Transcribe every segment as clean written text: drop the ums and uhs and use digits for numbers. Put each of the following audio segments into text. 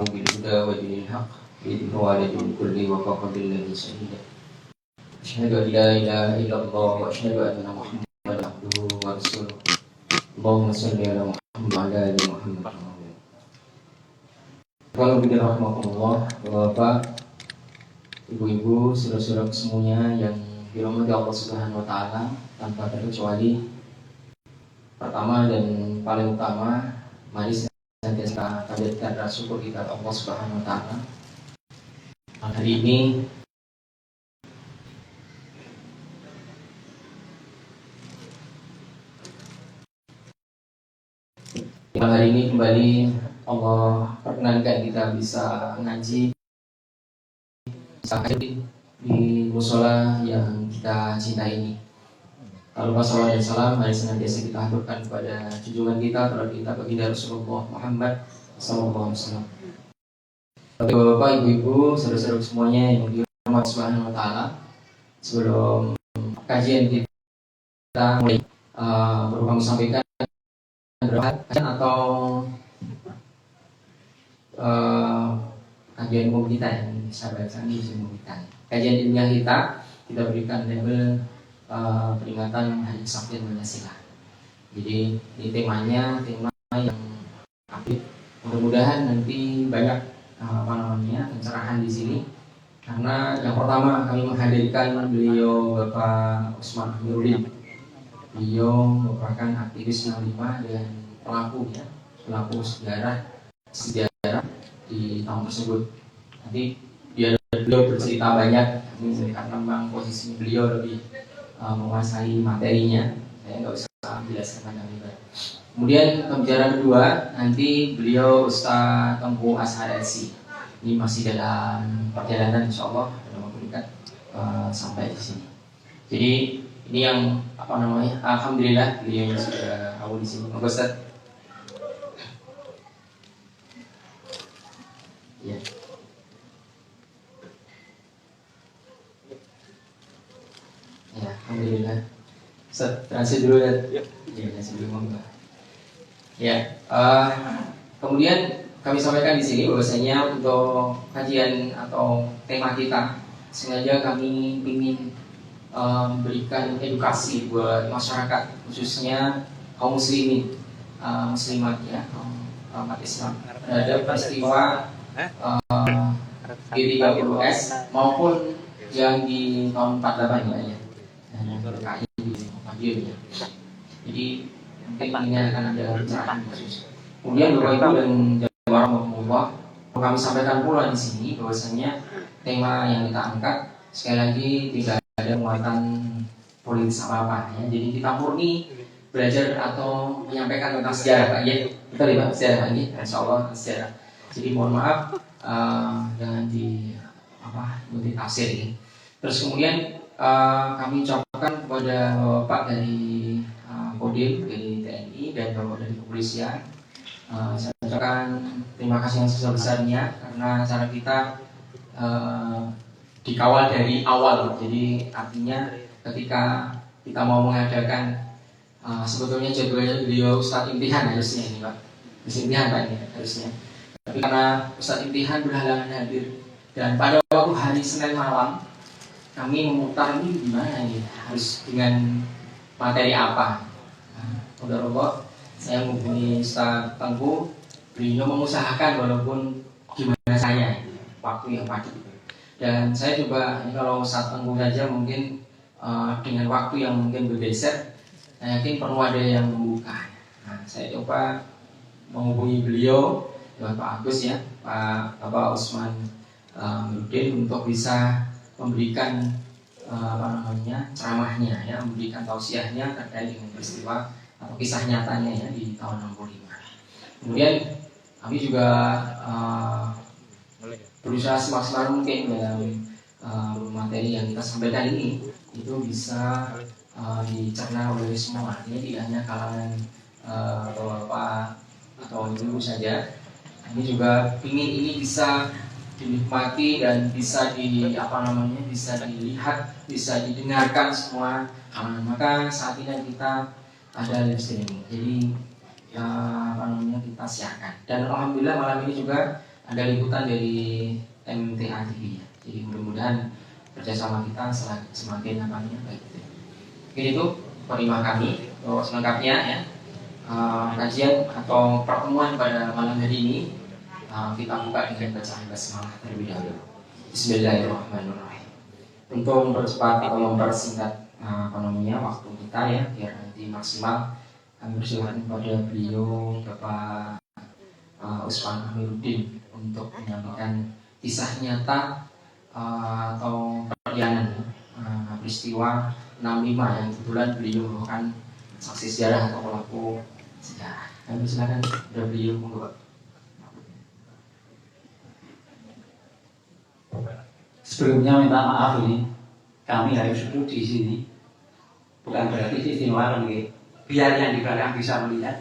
بالهدى ودين الحق بإذنه على دين كل وكفى بالله شهيدا أشهد أن لا إله إلا الله وأشهد أن محمدا عبده ورسوله اللهم صل على محمد وعلى آل محمد. Kalau begitu rahmatullah, Bapak, Ibu-ibu, saudara-saudara semuanya yang dirahmati Allah Subhanahu wa taala, tanpa terkecuali, pertama dan paling utama, mari senantiasa panjatkan rasa syukur kita Allah Subhanahu wa taala. Hari ini kembali Allah perkenankan kita bisa ngaji di musola yang kita cintai ini. Lalu wassalam dan salam mari senantiasa kita haturkan kepada junjungan kita terhadap kita baginda Rasulullah Muhammad sallallahu alaihi wasallam. Bapak, Ibu-ibu, saudara-saudara semuanya yang dirahmati Subhanahu wa taala, sebelum kajian kita mulai perlu kami sampaikan atau kajian umum kita yang saya baca di umum kita. Kajian ilmiah kita berikan label peringatan Hari Kesaktian Pancasila. Jadi ini tema yang aktif. Mudah-mudahan nanti banyak pencerahan di sini. Karena yang pertama kami menghadirkan beliau Bapak Usman Amiruddin. Beliau merupakan aktivis 65 dan pelaku sejarah di tahun tersebut. Nanti beliau bercerita banyak, karena memang posisi beliau lebih menguasai materinya. Saya nggak usah menjelaskan panjang lebar. Kemudian pembicara kedua nanti beliau Ustaz Tengku Ashar LC. Ini masih dalam perjalanan, insya Allah dalam waktu dekat sampai di sini. Jadi ini yang alhamdulillah beliau sudah awal di sini. Monggo Ustaz. Ya. Ya, alhamdulillah. Ustaz, transit dulu ya. Ya, transit dulu monggo. Ya, kemudian kami sampaikan di sini bahwasanya untuk kajian atau tema kita sengaja kami ingin memberikan edukasi buat masyarakat, khususnya kaum muslimin, muslimat ya, umat Islam terhadap peristiwa G30S maupun yang di tahun 48 ya, PKI di Madiun ya. Jadi mungkin ini akan ada pencerahan khusus. Kemudian Bapak Ibu dan warahmatullah, kami sampaikan pula di sini bahwasanya tema yang kita angkat sekali lagi tidak ada muatan politis apa-apa ya. Jadi kita murni belajar atau menyampaikan tentang sejarah Pak ya. Betul ya Pak, sejarah ini insyaallah sejarah. Jadi mohon maaf jangan ikuti tafsir ini. Terus kemudian kami ucapkan kepada Bapak dari Kodim, dari TNI dan Bapak dari Kepolisian, saya ucapkan terima kasih yang sebesar-besarnya karena acara kita dikawal dari awal. Jadi artinya ketika kita mau mengadakan sebetulnya jadwalnya beliau Ustadz Imtihan harusnya ini Pak, Imtihan Pak ini harusnya. Tapi karena Ustadz Imtihan berhalangan hadir dan pada waktu hari Senin malam kami memutar ini gimana ini harus dengan materi apa. Alhamdulillah saya menghubungi Ustadz Tengku, beliau mengusahakan walaupun gimana saya waktu yang padat. Dan saya coba kalau Ustadz Tengku saja mungkin dengan waktu yang mungkin bergeser, saya yakin perlu ada yang membuka. Nah, saya coba menghubungi beliau, Pak Agus ya, Bapak Usman Amiruddin untuk bisa memberikan ceramahnya ya, memberikan tausiahnya terkait dengan peristiwa atau kisah nyatanya ya di tahun 65. Kemudian kami juga berusaha semaksimal mungkin dalam materi yang kita sampaikan ini itu bisa dicerna oleh semua, artinya tidak hanya kalangan bapak atau ibu saja. Kami juga ingin ini bisa dinikmati dan bisa bisa dilihat, bisa didengarkan semua. Maka saat ini kita ada live streaming, jadi kita siarkan. Dan alhamdulillah malam ini juga ada liputan dari MTA TV ya. Jadi mudah-mudahan kerjasama kita semakin baik. Mungkin itu penerima kami. Selengkapnya ya, kajian atau pertemuan pada malam hari ini kita buka dengan bacaan basmalah terlebih dahulu. Bismillahirrahmanirrahim. Untuk mempercepat atau mempersingkat waktu kita ya, biar nanti maksimal, kami persilakan kepada beliau Bapak Usman Amiruddin untuk menyampaikan kisah nyata atau perjalanan peristiwa 65 yang kebetulan beliau merupakan saksi sejarah atau pelaku sejarah. Kami silakan kepada beliau, monggo. Sebelumnya minta maaf ini, kami harus duduk di sini. Bukan berarti di luar nih. Biar yang di belakang bisa melihat.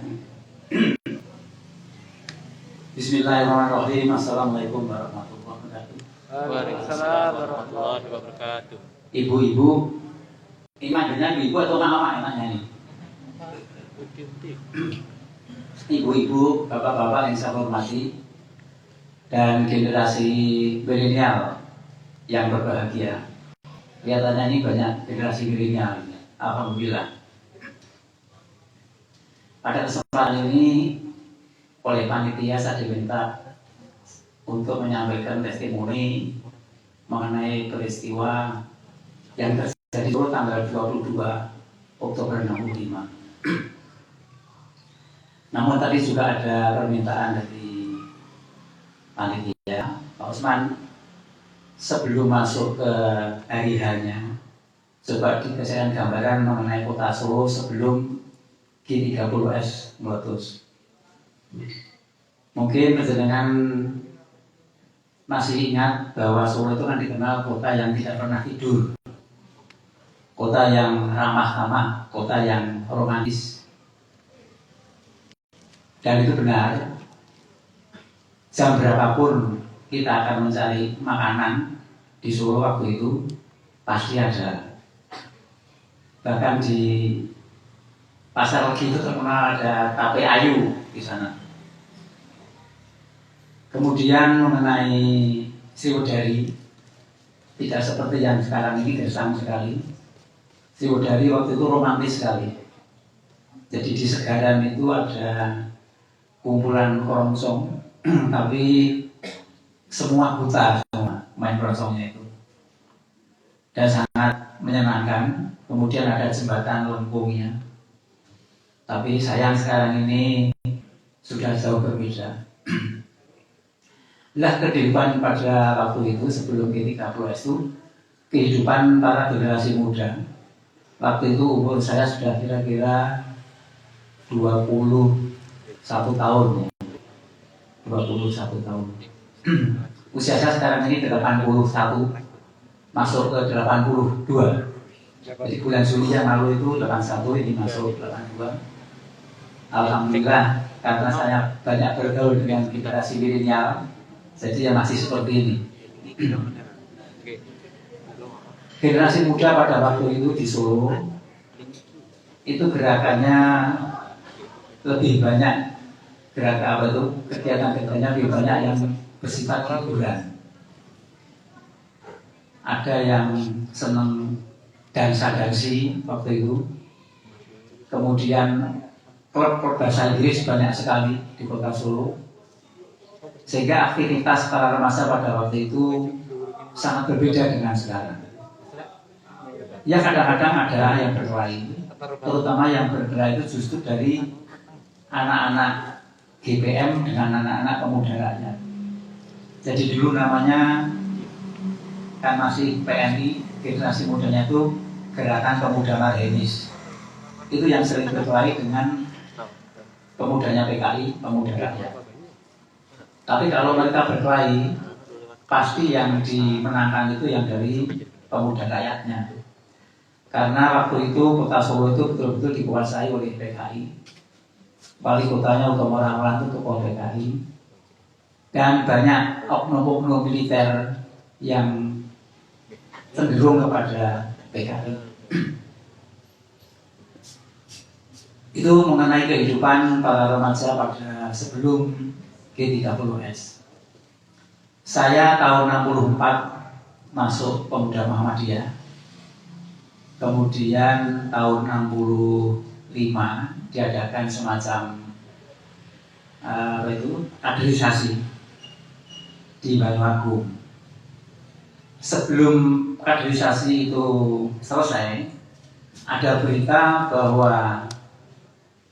Bismillahirrahmanirrahim. Assalamualaikum warahmatullahi wabarakatuh. Waalaikumsalam warahmatullahi wabarakatuh. Ibu-ibu, ini manggilnya ibu atau mama enaknya nih? Ibu-ibu, bapak-bapak yang saya hormati, dan generasi milenial yang berbahagia. Kelihatannya ini banyak generasi milenial. Alhamdulillah. Pada kesempatan ini oleh panitia saya diminta untuk menyampaikan testimoni mengenai peristiwa yang terjadi tanggal 22 Oktober 65. Namun tadi juga ada permintaan dari panitia, Pak Usman, sebelum masuk ke hari hanya, coba dikasihkan gambaran mengenai kota Solo sebelum G30S meletus. Mungkin dengan masih ingat bahwa Solo itu kan dikenal kota yang tidak pernah tidur, kota yang ramah-tamah, kota yang romantis. Dan itu benar. Jam berapapun kita akan mencari makanan di Solo waktu itu pasti ada. Bahkan di Pasar Legi itu terkenal ada tape ayu di sana. Kemudian mengenai Sriwedari, tidak seperti yang sekarang ini gersang sekali. Sriwedari waktu itu romantis sekali. Jadi di Segaran itu ada kumpulan keroncong, tapi semua buta semua main keroncongnya itu, dan sangat menyenangkan. Kemudian ada jembatan lengkungnya, tapi sayang sekarang ini sudah jauh berbeda. Lah kehidupan pada waktu itu sebelum G30S itu kehidupan para generasi muda. Waktu itu umur saya sudah kira-kira 21 tahun ya. 21 tahun. Usia saya sekarang ini 81, masuk ke 82. Jadi bulan Juli yang lalu itu 81, ini masuk 82. Alhamdulillah, karena saya banyak bergaul dengan generasi milenial, jadi ya masih seperti ini. Generasi muda pada waktu itu di Solo itu gerakannya lebih banyak, gerakan apa itu, kegiatan-kegiatannya lebih banyak yang bersifat hiburan. Ada yang senang dansa-dansi waktu itu. Kemudian klub bahasa Inggris banyak sekali di kota Solo, sehingga aktivitas para remaja pada waktu itu sangat berbeda dengan sekarang. Ya kadang-kadang ada yang berkelahi, terutama yang berkelahi itu justru dari anak-anak GPM dengan anak-anak pemuda rakyat. Jadi dulu namanya kan masih PNI, generasi mudanya itu Gerakan Pemuda Marhenis. Itu yang sering berkelahi dengan pemudanya PKI, pemuda rakyat. Tapi kalau mereka berkelahi, pasti yang dimenangkan itu yang dari pemuda rakyatnya. Karena waktu itu kota Solo itu betul-betul dikuasai oleh PKI. Wali kotanya Utomo Ranglan itu tokoh PKI. Dan banyak oknum-oknum militer yang cenderung kepada PKI. Itu mengenai kehidupan para remaja pada sebelum G30S. Saya tahun 64 masuk Pemuda Muhammadiyah. Kemudian tahun 65 diadakan semacam kaderisasi di Banyuagung. Sebelum kaderisasi itu selesai, ada berita bahwa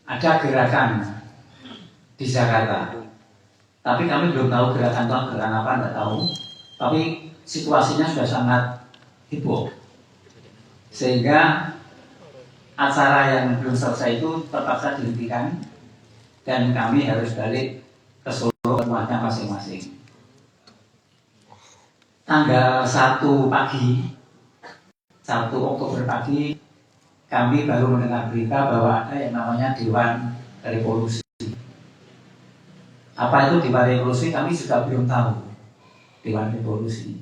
ada gerakan di Jakarta. Tapi kami belum tahu gerakan apa, tidak tahu. Tapi situasinya sudah sangat heboh. Sehingga acara yang belum selesai itu terpaksa dihentikan dan kami harus balik ke Solo rumahnya masing-masing. Tanggal 1 pagi, 1 Oktober pagi, kami baru mendengar berita bahwa ada yang namanya Dewan Revolusi. Apa itu Dewan Revolusi kami juga belum tahu. Dewan Revolusi.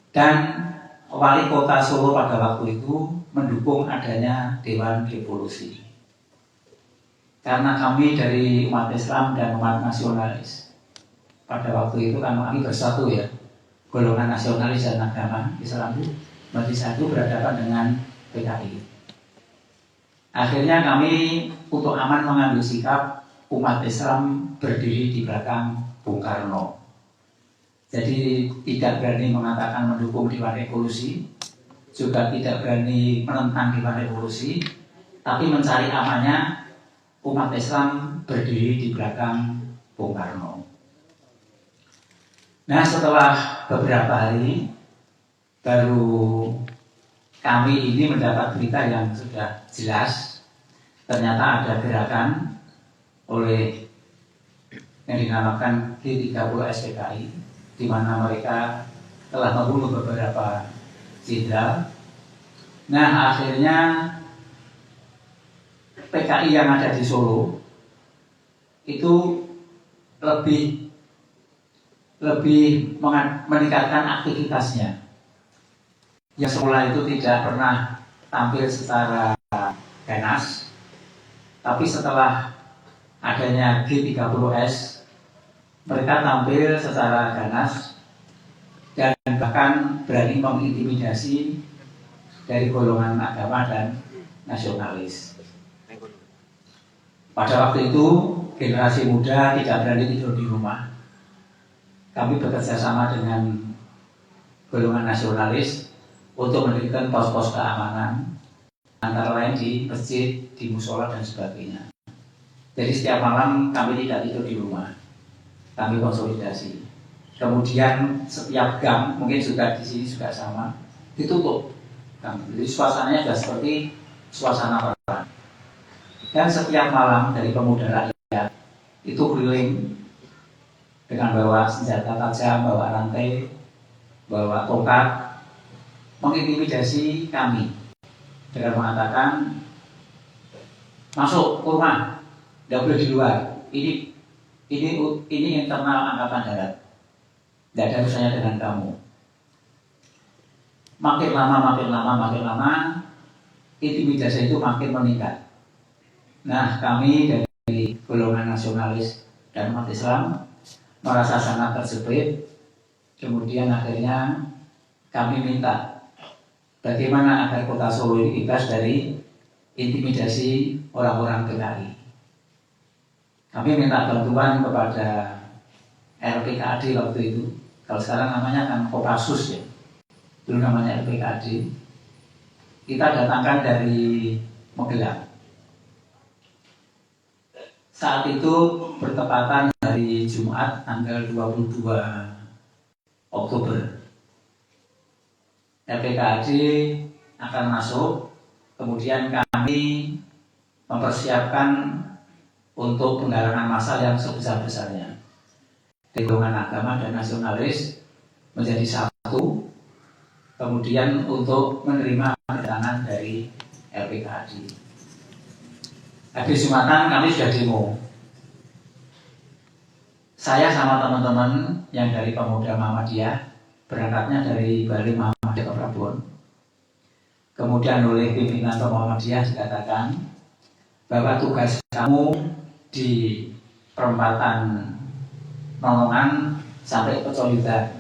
Dan wali kota Solo pada waktu itu mendukung adanya Dewan Revolusi. Karena kami dari umat Islam dan umat nasionalis. Pada waktu itu kan kami bersatu ya. Golongan nasionalis dan agama Islam itu menjadi satu berhadapan dengan PKI. Akhirnya kami untuk aman mengambil sikap umat Islam berdiri di belakang Bung Karno. Jadi tidak berani mengatakan mendukung Dewan Revolusi, juga tidak berani menentang Dewan Revolusi, tapi mencari amannya umat Islam berdiri di belakang Bung Karno. Nah, setelah beberapa hari baru kami ini mendapat berita yang sudah jelas. Ternyata ada gerakan oleh yang dinamakan G30 SPKI, di mana mereka telah membunuh beberapa jenderal. Nah, akhirnya PKI yang ada di Solo itu lebih meningkatkan aktivitasnya. Yang semula itu tidak pernah tampil secara ganas, tapi setelah adanya G30S, mereka tampil secara ganas dan bahkan berani mengintimidasi dari golongan agama dan nasionalis. Pada waktu itu, generasi muda tidak berani tidur di rumah. Kami bekerja sama dengan golongan nasionalis untuk mendirikan pos-pos keamanan, antara lain di masjid, di musola dan sebagainya. Jadi setiap malam kami tidak tidur di rumah, kami konsolidasi. Kemudian setiap gang, mungkin juga di sini juga sama, ditutup. Jadi suasananya sudah seperti suasana perang. Dan setiap malam dari pemuda rakyat itu keliling dengan bawa senjata tajam, bawa rantai, bawa tongkat, mengintimidasi kami dengan mengatakan masuk ke rumah, tidak boleh di luar. Ini internal angkatan darat, tidak ada urusannya dengan kamu. Makin lama, intimidasi itu makin meningkat. Nah, kami dari golongan nasionalis dan umat Islam merasa sangat terjepit. Kemudian akhirnya kami minta bagaimana agar kota Solo ini bebas dari intimidasi orang-orang PKI. Kami minta bantuan kepada LPKAD waktu itu. Kalau sekarang namanya kan Kopassus ya. Dulu namanya LPKAD. Kita datangkan dari Magelang. Saat itu bertepatan hari Jumat tanggal 22 Oktober. LPKAD akan masuk, kemudian kami mempersiapkan untuk penggalangan massa yang sebesar-besarnya. Golongan agama dan nasionalis menjadi satu, kemudian untuk menerima kedatangan dari LPKAD. Habis Jumatan kami sudah demo. Saya sama teman-teman yang dari Pemuda Muhammadiyah berangkatnya dari Bali Muhammadiyah ke Prabon. Kemudian oleh pimpinan Muhammadiyah dikatakan bahwa tugas kamu di perempatan Nolongan sampai Pecoyudan.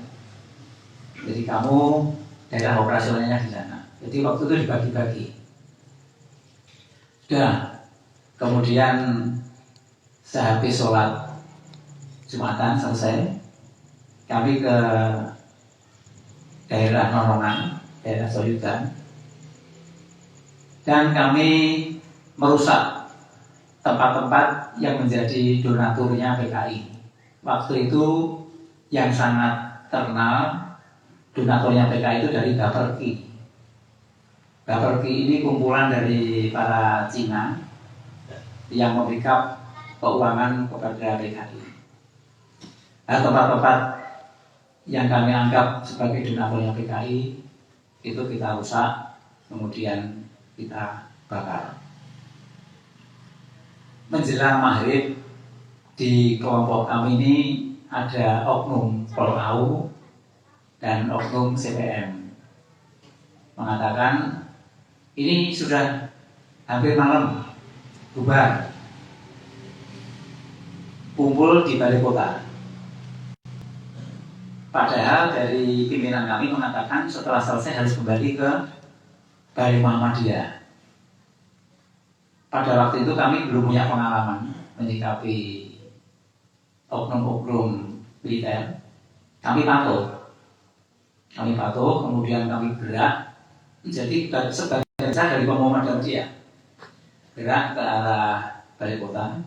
Jadi kamu daerah operasionalnya di sana. Jadi waktu itu dibagi-bagi. Sudah, kemudian sehabis sholat Jumatan selesai, kami ke daerah Norongan, daerah Soyudan, dan kami merusak tempat-tempat yang menjadi donaturnya PKI. Waktu itu yang sangat terkenal donaturnya PKI itu dari Baperki. Baperki ini kumpulan dari para Cina yang memberikan keuangan kepada PKI. Nah, tempat-tempat yang kami anggap sebagai donaturnya PKI itu kita rusak, kemudian kita bakar. Menjelang maghrib di kelompok kami ini ada oknum Polkau dan oknum CPM mengatakan ini sudah hampir malam, bubar, kumpul di balai kota. Padahal dari pimpinan kami mengatakan setelah selesai harus kembali ke Balai Muhammadiyah. Pada waktu itu kami belum punya pengalaman menyikapi oknum-oknum militer. Kami patuh, kemudian kami gerak. Jadi sebagian besar dari pengumuman dia gerak ke arah balai kota.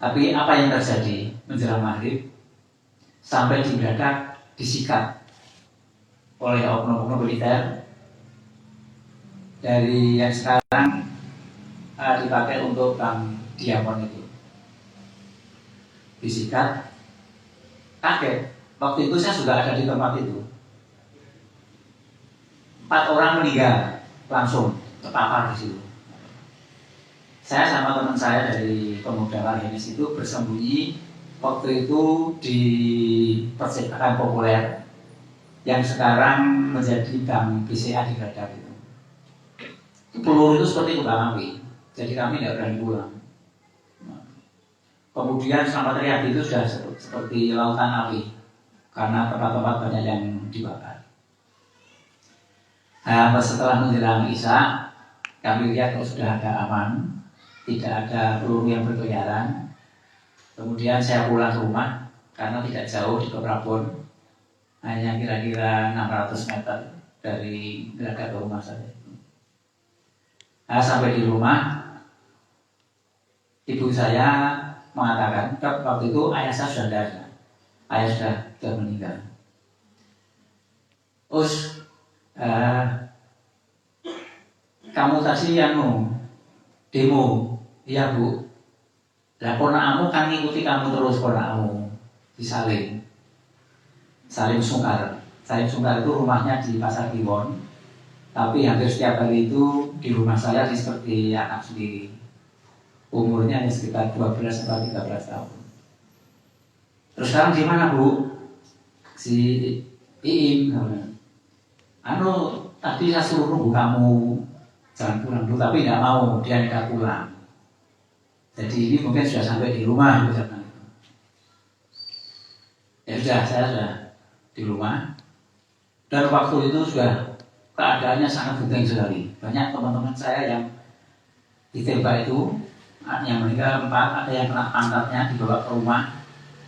Tapi apa yang terjadi menjelang maghrib sampai mendadak disikat oleh oknum-oknum militer dari yang sekarang dipakai untuk Bank Diamond itu. Disikat, kaget. Waktu itu saya sudah ada di tempat itu. 4 orang meninggal langsung terpapar di situ. Saya sama teman saya dari pemuda Marginis itu bersembunyi waktu itu di Percetakan Populer yang sekarang menjadi Bank BCA di Gladar itu. Peluru itu seperti kembang api, jadi kami tidak berani pulang. Kemudian sampai teriak itu sudah seperti lautan api karena tempat-tempat banyak yang dibakar. Nah, setelah menjelang Isya, kami lihat sudah ada aman, tidak ada peluru yang berkeliaran. Kemudian saya pulang ke rumah karena tidak jauh di Keprabon, hanya kira-kira 600 meter dari Gelagat ke rumah saya. Nah, sampai di rumah, ibu saya mengatakan waktu itu ayah saya sudah tidak ada, ayah sudah meninggal. Terus kamu tadi demo, iya bu. Lah ponakmu kan ngikuti kamu terus, ponakmu di Salim Sungkar. Salim Sungkar itu rumahnya di Pasar Kliwon, tapi hampir setiap hari itu di rumah saya seperti anak sendiri. Umurnya hanya sekitar 12-13 tahun. Terus sekarang di mana bu? Si Iim. Tadi saya suruh nunggu kamu jangan pulang dulu, tapi tidak mau, dia tidak pulang. Jadi ini mungkin sudah sampai di rumah. Ya sudah, saya sudah di rumah. Dan waktu itu sudah keadaannya sangat genting sekali. Banyak teman-teman saya yang ditembak itu, yang meninggal 4, ada yang kena pantatnya dibawa ke rumah,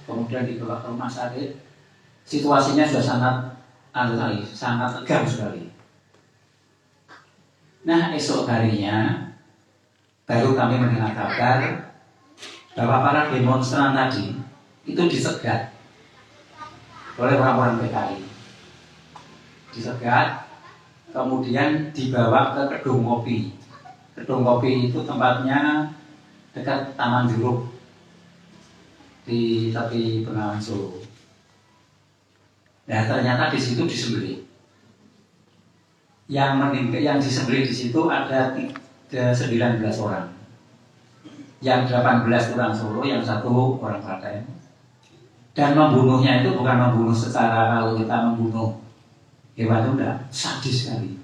kemudian dibawa ke rumah sakit. Situasinya sudah sangat tegang sekali. Nah, esok harinya baru kami mendengar kabar bahwa para demonstran tadi itu disegat oleh orang-orang PKI. Disegat, kemudian dibawa ke Gedung Kopi. Gedung Kopi itu tempatnya dekat Taman Jeruk di tepi Bengawan Solo. Nah, ternyata di situ disembelih. Yang disembelih di situ ada 19 orang. Yang 18 orang Solo, yang 1 orang Klaten. Dan membunuhnya itu bukan membunuh secara kalau kita membunuh hewan itu enggak, sadis sekali.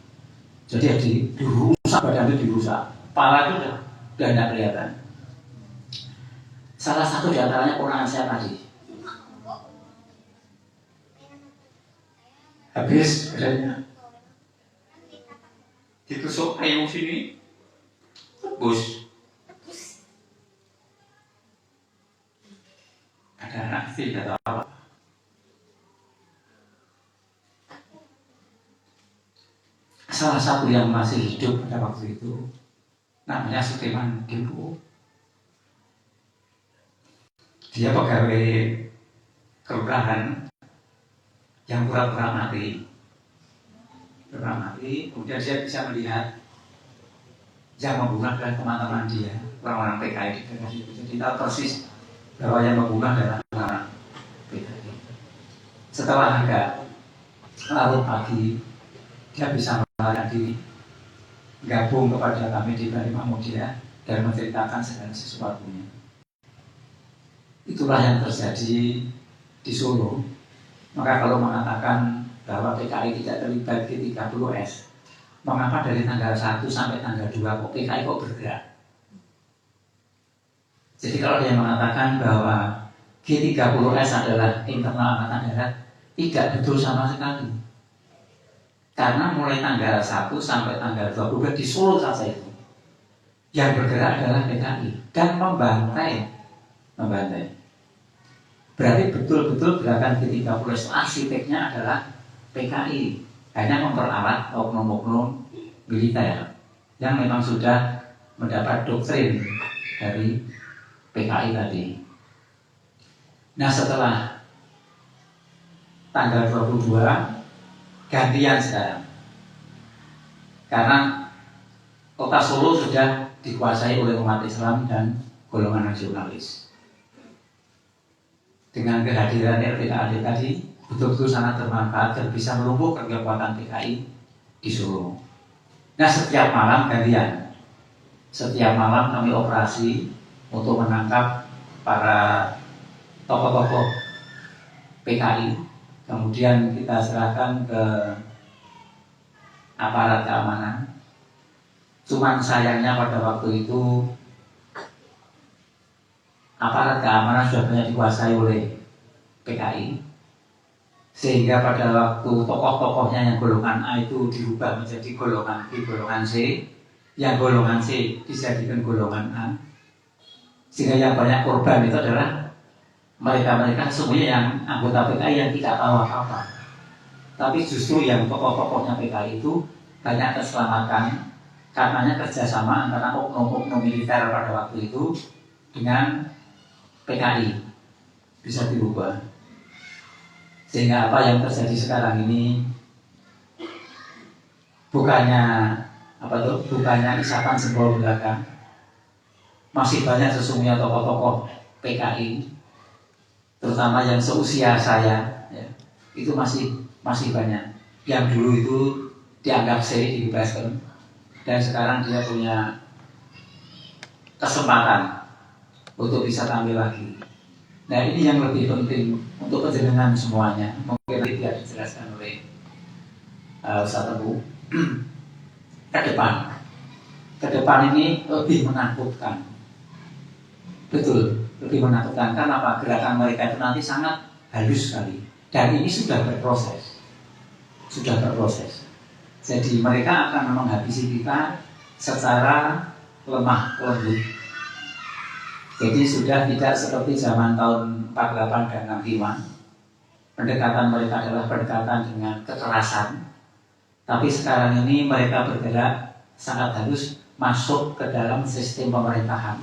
Jadi dirusak, badan itu dirusak, kepala itu udah tidak kelihatan. Salah satu di antaranya ponakan saya tadi. Habis badannya ditusuk kayu sini, bus. Ada anak tidak tahu apa. Salah satu yang masih hidup pada waktu itu namanya Suteman Gimpo. Dia pegawai kelurahan yang pura-pura mati. Kemudian dia bisa melihat yang membunuh adalah teman-teman dia, orang-orang PKI di daerah itu. Jadi tahu persis bahwa yang membunuh adalah orang PKI. Setelah agak larut pagi, dia bisa melarikan gabung kepada kami di Bali Mahmudia dan menceritakan segala sesuatunya. Itulah yang terjadi di Solo. Maka kalau mengatakan bahwa PKI tidak terlibat G30S, mengapa dari tanggal 1 sampai tanggal 2 kok PKI kok bergerak? Jadi kalau dia mengatakan bahwa G30S adalah internal Angkatan Darat, tidak betul sama sekali. Karena mulai tanggal 1 sampai tanggal 22 di Solo saja itu yang bergerak adalah PKI dan membantai. Berarti betul-betul gerakan G30S arsiteknya adalah PKI, hanya memperalat oknum-oknum militer yang memang sudah mendapat doktrin dari PKI tadi. Nah, setelah tanggal 22 gantian sekarang, karena kota Solo sudah dikuasai oleh umat Islam dan golongan nasionalis. Dengan kehadiran RPKAD tadi betul-betul sangat bermanfaat dan bisa melumpuhkan kekuatan PKI di Solo. Nah, setiap malam gantian. Setiap malam kami operasi untuk menangkap para tokoh-tokoh PKI. Kemudian kita serahkan ke aparat keamanan. Cuman sayangnya pada waktu itu aparat keamanan sudah banyak dikuasai oleh PKI, sehingga pada waktu tokoh-tokohnya yang golongan A itu dirubah menjadi golongan B, golongan C, yang golongan C dijadikan golongan A, sehingga yang banyak korban itu adalah mereka-mereka semuanya yang anggota PKI yang tidak tahu apa-apa. Tapi justru yang tokoh-tokohnya PKI itu banyak terselamatkan karenanya kerjasama antara oknum-oknum militer pada waktu itu dengan PKI bisa dirubah, sehingga apa yang terjadi sekarang ini bukannya isapan jempol belaka, masih banyak sesungguhnya tokoh-tokoh PKI, terutama yang seusia saya, ya, itu masih banyak yang dulu itu dianggap C dibebaskan dan sekarang dia punya kesempatan untuk bisa tampil lagi. Nah, ini yang lebih penting untuk penjenengan semuanya. Mungkin tidak dijelaskan oleh Ustaz Teguh. Ke depan ini lebih menakutkan. Betul, lebih menakutkan. Karena apa? Gerakan mereka itu nanti sangat halus sekali. Dan ini sudah berproses. Jadi mereka akan menghabisi kita secara lemah lembut. Jadi sudah tidak seperti zaman tahun 48 dan 65. Pendekatan mereka adalah pendekatan dengan kekerasan. Tapi sekarang ini mereka bergerak sangat halus masuk ke dalam sistem pemerintahan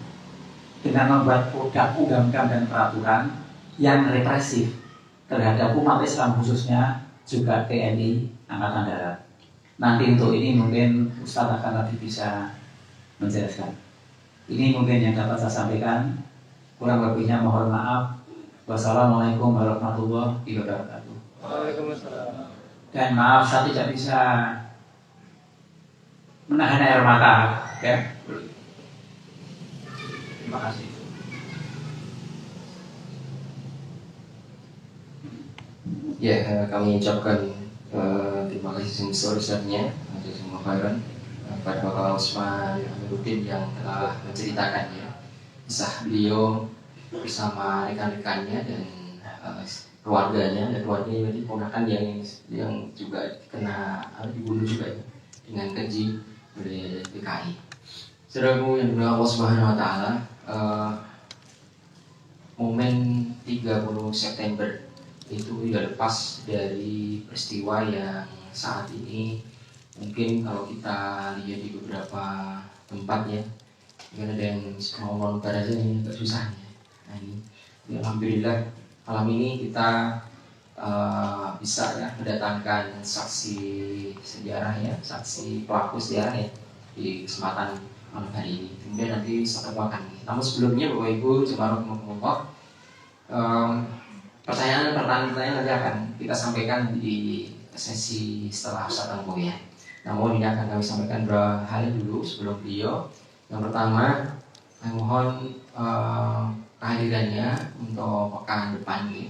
dengan membuat produk undang-undang dan peraturan yang represif terhadap umat Islam khususnya juga TNI Angkatan Darat. Nanti untuk ini mungkin Ustadz akan lebih bisa menjelaskan. Ini mungkin yang dapat saya sampaikan. Kurang lebihnya mohon maaf. Wassalamualaikum warahmatullahi wabarakatuh. Waalaikumsalam. Dan maaf saya tidak bisa menahan air mata. Ya. Terima kasih. Ya, kami ucapkan terima kasih sebesar-besarnya atas semua khairan pada Bapak Usman Amiruddin yang telah menceritakannya kisah beliau bersama rekan-rekannya dan keluarganya, dan keluarganya berarti ponakan yang juga kena dibunuh juga ya, dengan keji oleh PKI. Saudaraku yang dimuliakan Allah Subhanahu Wa Taala, momen 30 September itu tidak lepas dari peristiwa yang saat ini mungkin kalau kita lihat di beberapa tempat ya, mungkin ada yang mau nonton aja ini agak susah ya. Nah ini alhamdulillah malam ini kita bisa ya mendatangkan saksi sejarah ya, saksi pelaku sejarah ya di kesempatan malam hari ini. Kemudian nanti saya temukan. Namun sebelumnya Bapak Ibu jemaah rahimahumullah, pertanyaan nanti akan kita sampaikan di sesi setelah Ustaz Tangguh ya. Namun ini akan kami sampaikan beberapa hal dulu sebelum beliau. Yang pertama, saya mohon kehadirannya untuk pekan depan nih,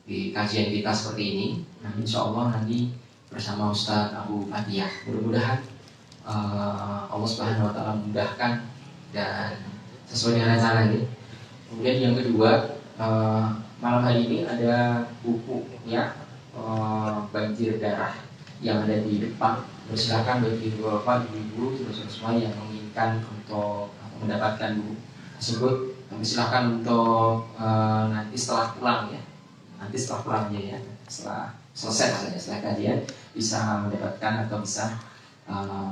di kajian kita seperti ini. Nah, insya Allah nanti bersama Ustaz Abu Fatihah. Mudah-mudahan Allah Subhanahu Wa Taala memudahkan dan sesuai dengan rencana ini. Kemudian yang kedua, malam hari ini ada buku ya, banjir darah yang ada di depan. Silakan bagi bapak, ibu, terus semua yang menginginkan untuk mendapatkan buku tersebut, silakan untuk nanti setelah pulang ya, nanti setelah pulangnya ya, setelah selesai saja setelah kajian bisa mendapatkan atau bisa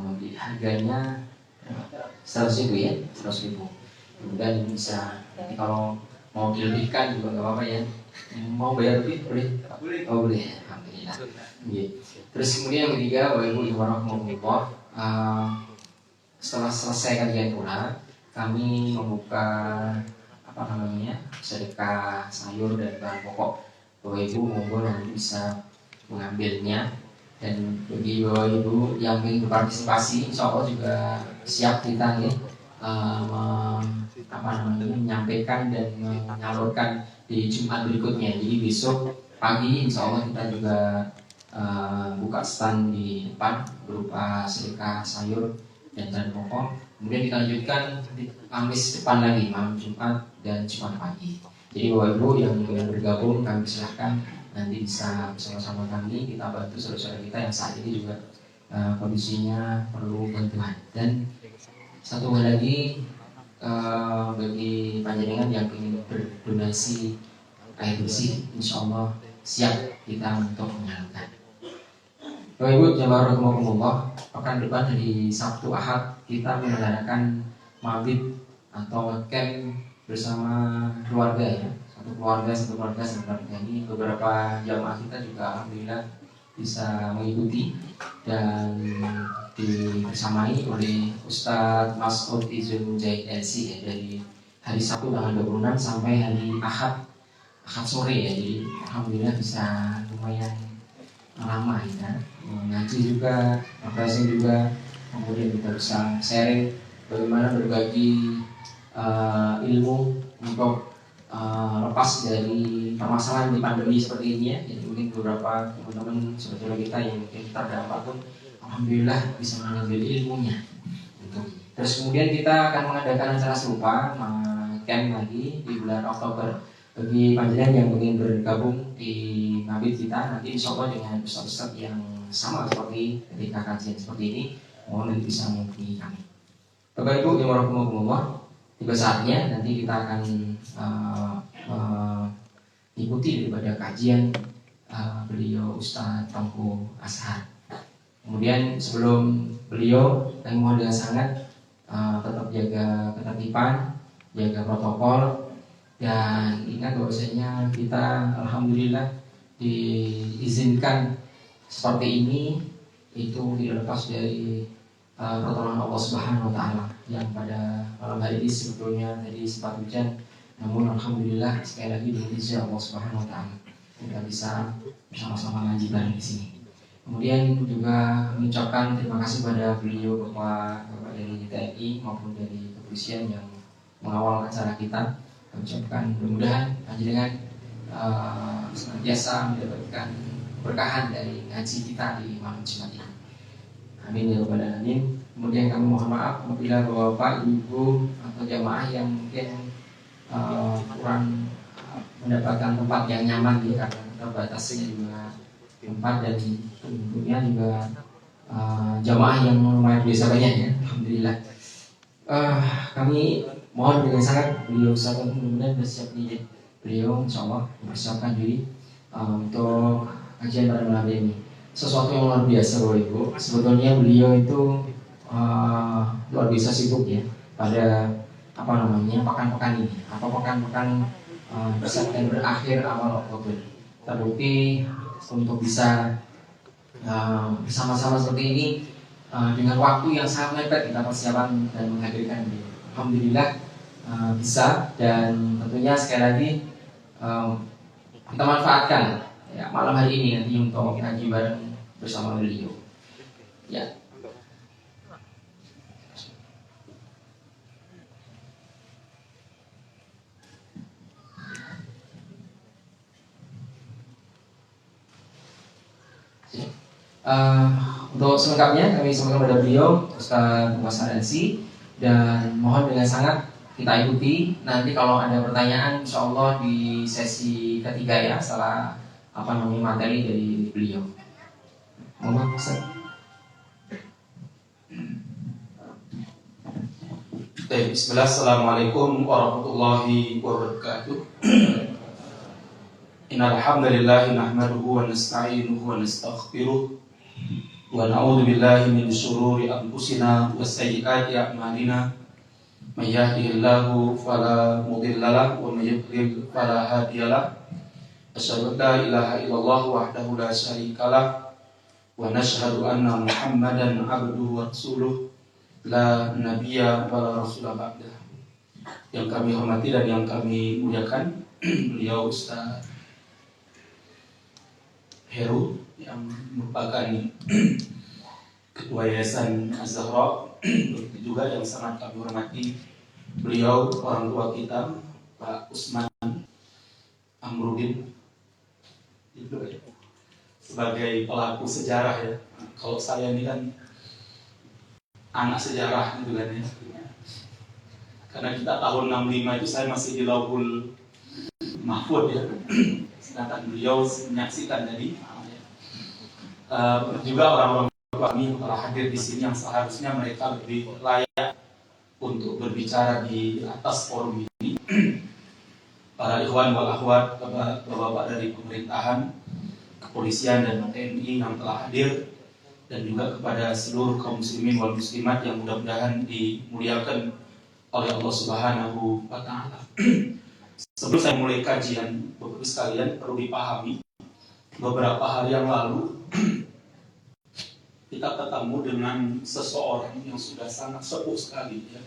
membeli. Harganya 100.000 ya, 100.000. Kemudian bisa nanti kalau mau dilebihkan juga nggak apa-apa ya. Mau bayar lebih boleh? Oh boleh, alhamdulillah. Yeah. Terus kemudian yang ketiga, Bapak Ibu warahmatullah, setelah selesai kajian pula, kami membuka sedekah sayur dan bahan pokok. Bapak Ibu monggo nanti bisa mengambilnya. Dan bagi Bapak Ibu yang ingin berpartisipasi, insya Allah juga siap kita ya, menyampaikan dan menyalurkan di Jumat berikutnya. Jadi besok pagi insya Allah kita juga buka stand di depan berupa sedekah sayur dan bahan pokok. Kemudian kita lanjutkan di Kamis depan lagi, malam Jumat dan Jumat pagi. Jadi Bapak Ibu yang ingin bergabung, kami silahkan nanti bisa bersama-sama kami kita bantu saudara-saudara kita yang saat ini juga kondisinya perlu bantuan. Dan satu hal lagi, bagi panjenengan yang ingin berdonasi air bersih, insya Allah siap kita untuk menyalurkan. Bapak Ibu jemaah rahimahumullah, pekan depan hari Sabtu Ahad kita mengadakan mabit atau camp bersama keluarga ya, satu keluarga ini. Beberapa jamaah kita juga alhamdulillah bisa mengikuti dan dibersamai oleh Ustadz Mas'ud Izun Zaid LC ya, dari hari Sabtu tanggal 26 sampai hari Ahad sore ya. Jadi alhamdulillah bisa lumayan lama ya, ngaji juga, refreshing juga, kemudian kita bisa sharing bagaimana berbagi ilmu untuk lepas dari permasalahan di pandemi seperti ini ya. Jadi mungkin beberapa teman-teman saudara kita yang mungkin terdampak pun alhamdulillah bisa mengambil ilmunya. Terus kemudian kita akan mengadakan acara serupa camp lagi di bulan Oktober. Bagi panjenengan yang ingin bergabung di mabit kita nanti insya Allah dengan ustaz-ustaz yang sama seperti ketika kajian seperti ini, mohon nanti bisa menghubungi kami. Bapak Ibu yang warahmatullah, tiba saatnya nanti kita akan mengikuti daripada kajian beliau Ustadz Tangguh Ashar. Kemudian sebelum beliau, kami mohon dengan sangat tetap jaga ketertiban, jaga protokol, dan ingat bahwasanya kita alhamdulillah diizinkan seperti ini itu tidak lepas dari pertolongan Allah Subhanahu Wa Taala yang pada malam hari ini sebetulnya tadi sempat hujan, namun alhamdulillah sekali lagi dengan izin Allah Subhanahu Wa Taala kita bisa bersama-sama ngaji bareng di sini. Kemudian juga mengucapkan terima kasih pada beliau Bapak dari TNI maupun dari kepolisian yang mengawal acara kita. Kami ucapkan mudah-mudahan panjenengan senantiasa mendapatkan berkahan dari ngaji kita di malam Jumat ini. Amin ya rabbal alamin. Kemudian kami mohon maaf apabila bapak, ibu atau jamaah yang mungkin kurang mendapatkan tempat yang nyaman karena terbatasnya juga tempat dan tentunya juga jamaah yang lumayan biasa banyak ya, alhamdulillah. Kami mohon dengan sangat beliau usahakan mudah-mudahan bersiap nih beliau insya Allah mempersiapkan diri untuk kajian pada malam ini. Sesuatu yang luar biasa Bapak Ibu. Sebetulnya beliau itu luar biasa sibuk ya pada pekan-pekan ini atau pekan-pekan September akhir awal Oktober. Terbukti untuk bisa bersama-sama seperti ini dengan waktu yang sangat mepet kita persiapan dan menghadirkan beliau. Alhamdulillah bisa, dan tentunya sekali lagi kita manfaatkan ya malam hari ini nanti untuk ngaji bareng bersama beliau. Ya. Untuk selengkapnya kami sampaikan kepada beliau Ustaz Muhammad Ansi, dan mohon dengan sangat kita ikuti nanti kalau ada pertanyaan insya Allah di sesi ketiga ya setelah materi dari beliau. Mohon Ustaz. Bismillah, Assalamualaikum warahmatullahi wabarakatuh. Innal hamdalillah nahmaduhu wa nasta'inuhu wa nastaghfiruh wa na'udzu billahi min shururi anfusina wa sayyiati a'malina. May yahdihillahu fala mudilla lahu wa may yudlil fala hadiya lahu. Asyhadu an la ilaha illallah wahdahu la syarika lahu wa nashhadu anna Muhammadan abduhu wa rasuluh la nabiyya wa la rasula ba'dah. Yang kami hormati dan yang kami muliakan beliau Ustaz Heru yang merupakan Ketua Yayasan Az-Zahra, juga yang sangat kami hormati beliau orang tua kita Pak Usman Amrudin sebagai pelaku sejarah ya. Kalau saya ini kan anak sejarah gitu kan ya. Karena kita tahun 65 itu saya masih di Lauhul Mahfud ya. Sedangkan beliau menyaksikan tadi juga orang-orang kami telah hadir di sini yang seharusnya mereka lebih layak untuk berbicara di atas forum ini. Para ikhwan wal akhwat, bapak-bapak dari pemerintahan, kepolisian dan TNI yang telah hadir, dan juga kepada seluruh kaum muslimin wal muslimat yang mudah-mudahan dimuliakan oleh Allah Subhanahu wa taala. Sebelum saya mulai kajian, Bapak-Ibu sekalian perlu dipahami beberapa hari yang lalu kita ketemu dengan seseorang yang sudah sangat sepuh sekali ya.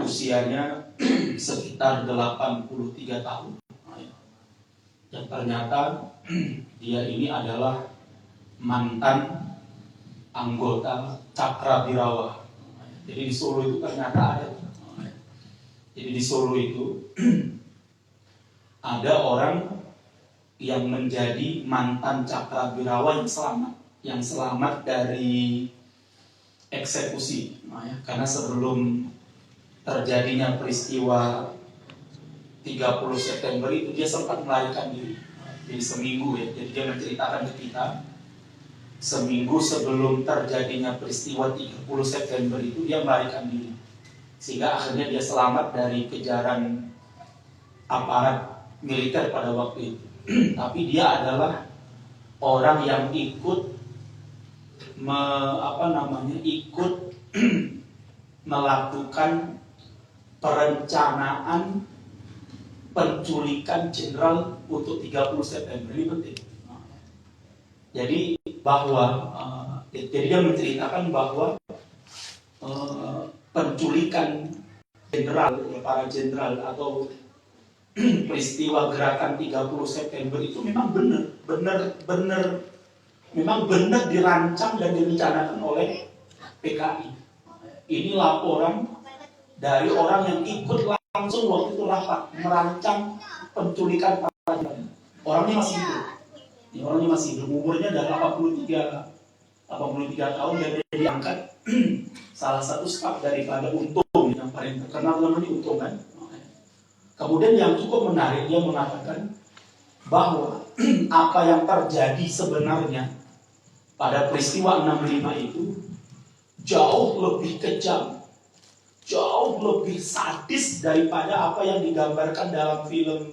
Usianya sekitar 83 tahun. Dan ternyata dia ini adalah mantan anggota Cakra Jadi di Solo itu ternyata ada. Jadi di Solo itu ada orang yang menjadi mantan Cakra yang selamat dari eksekusi. Karena sebelum terjadinya peristiwa 30 September itu dia sempat melarikan diri. Jadi seminggu ya. Jadi dia menceritakan ke kita, seminggu sebelum terjadinya peristiwa 30 September itu dia melarikan diri. Sehingga akhirnya dia selamat dari kejaran aparat militer pada waktu itu. Tapi dia adalah orang yang ikut melakukan perencanaan penculikan jenderal untuk 30 September. Ini penting. Jadi dia menceritakan bahwa penculikan jenderal, para jenderal atau peristiwa gerakan 30 September itu memang benar dirancang dan direncanakan oleh PKI. Ini laporan dari orang yang ikut langsung waktu itu rapat merancang penculikan para jenderal. Orangnya masih hidup. Orangnya masih hidup, umurnya sudah 83 tahun, dan dia diangkat salah satu staf daripada Untung yang paling terkenal namanya Untung kan. Kemudian yang cukup menarik, dia mengatakan bahwa apa yang terjadi sebenarnya pada peristiwa 65 itu jauh lebih kejam, jauh lebih sadis daripada apa yang digambarkan dalam film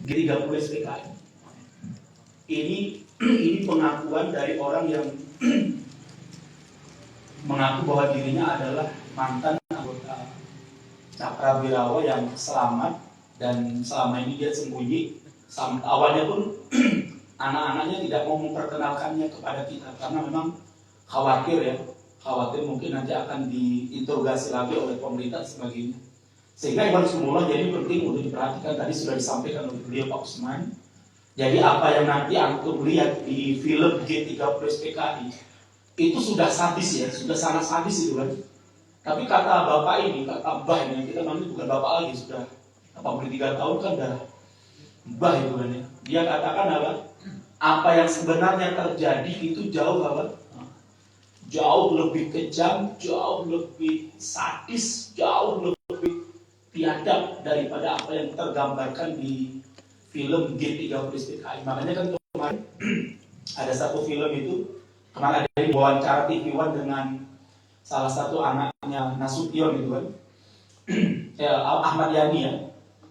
G30 SPKI. Ini pengakuan dari orang yang mengaku bahwa dirinya adalah mantan anggota Cakrawirawa yang selamat, dan selama ini dia sembunyi. Awalnya pun anak-anaknya tidak mau memperkenalkannya kepada kita karena memang khawatir mungkin nanti akan diinterogasi lagi oleh pemerintah dan sebagainya. Sehingga Iwan Sumullah jadi penting untuk diperhatikan. Tadi sudah disampaikan oleh beliau Pak Usman. Jadi apa yang nanti antum lihat di film G30 SPKI itu sudah sadis ya, sudah sangat sadis itu kan. Tapi kata bapak ini, kata Mbah ini, kita namanya bukan bapak lagi, sudah 83 tahun kan udah Mbah itu kan ya. Dia katakan apa yang sebenarnya terjadi itu jauh lebih kejam, jauh lebih sadis, jauh lebih biadab daripada apa yang tergambarkan di film G30 SPKI. Makanya kan kemarin ada satu film itu, kemarin ada wawancara TV One dengan salah satu anaknya Nasution itu kan, Ahmad Yani ya,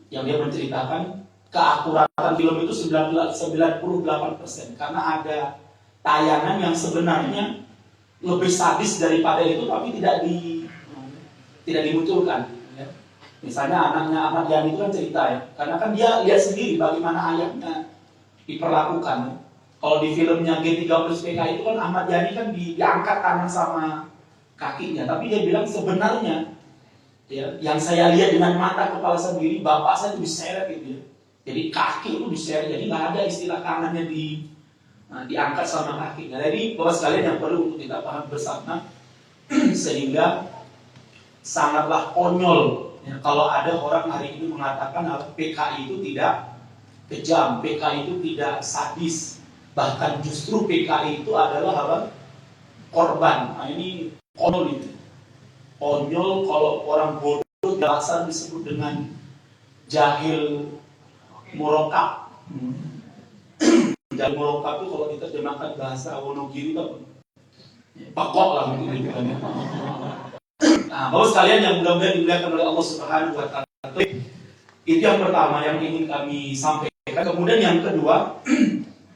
yang dia menceritakan keakuratan film itu 98% karena ada tayangan yang sebenarnya lebih sadis daripada itu tapi tidak dimunculkan. Ya. Misalnya anaknya Ahmad Yani itu kan cerita ya, karena kan dia lihat sendiri bagaimana ayahnya diperlakukan. Ya. Kalau di filmnya G30 SPKI itu kan Ahmad Yani kan diangkat tangan sama kakinya, tapi dia bilang sebenarnya ya, yang saya lihat dengan mata kepala sendiri, bapak saya itu diseret gitu ya. Jadi kaki itu diseret, jadi nggak ada istilah tangannya diangkat sama kakinya. Jadi bapak sekalian yang perlu untuk kita paham bersama, sehingga sangatlah konyol ya, kalau ada orang hari ini mengatakan PKI itu tidak kejam, PKI itu tidak sadis, bahkan justru PKI itu adalah korban. Nah ini konyol itu. Konyol kalau orang bodoh biasa disebut dengan jahil murokab. Jahil murokab itu kalau kita terjemahkan bahasa Wonogiri itu pakok lah mungkin gitu kan. Nah, Bapak sekalian yang mudah-mudahan dimuliakan oleh Allah Subhanahu wa taala. Itu yang pertama yang ingin kami sampaikan. Kemudian yang kedua,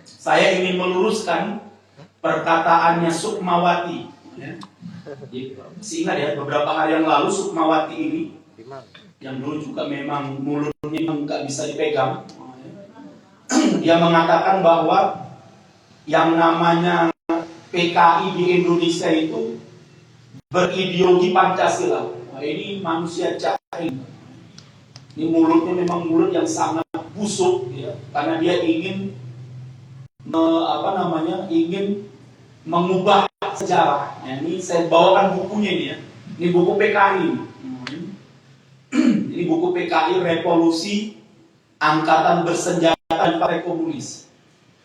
saya ingin meluruskan perkataannya Sukmawati. Ya. Masih ingat ya, beberapa hari yang lalu Sukmawati ini yang dulu juga memang mulutnya nggak bisa dipegang. Dia mengatakan bahwa yang namanya PKI di Indonesia itu berideologi Pancasila. Nah, ini manusia jahil. Ini mulutnya memang mulut yang sangat busuk, ya, karena dia ingin ingin mengubah sejarah. Nah, ini saya bawakan bukunya ini ya. Ini buku PKI. Ini buku PKI Revolusi Angkatan Bersenjata Partai Komunis.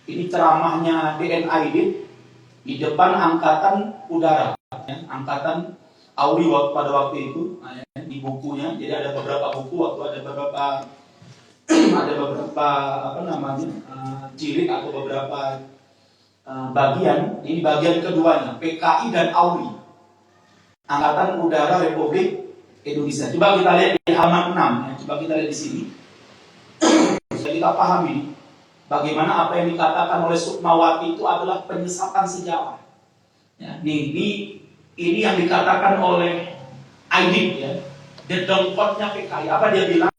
Ini ceramahnya DN Aidit di depan Angkatan Udara, ya, Angkatan Auri pada waktu itu. Nah, ya, di bukunya, jadi ada beberapa buku ada beberapa jilid atau beberapa bagian. Ini bagian keduanya, PKI dan Auri, Angkatan Udara Republik Indonesia. Coba kita lihat di halaman 6 ya. Coba kita lihat di sini. Jadi kita pahami bagaimana apa yang dikatakan oleh Sukmawati itu adalah penyesatan sejarah. Ya, ini yang dikatakan oleh Aidit ya. Dedengkotnya PKI. Apa dia bilang?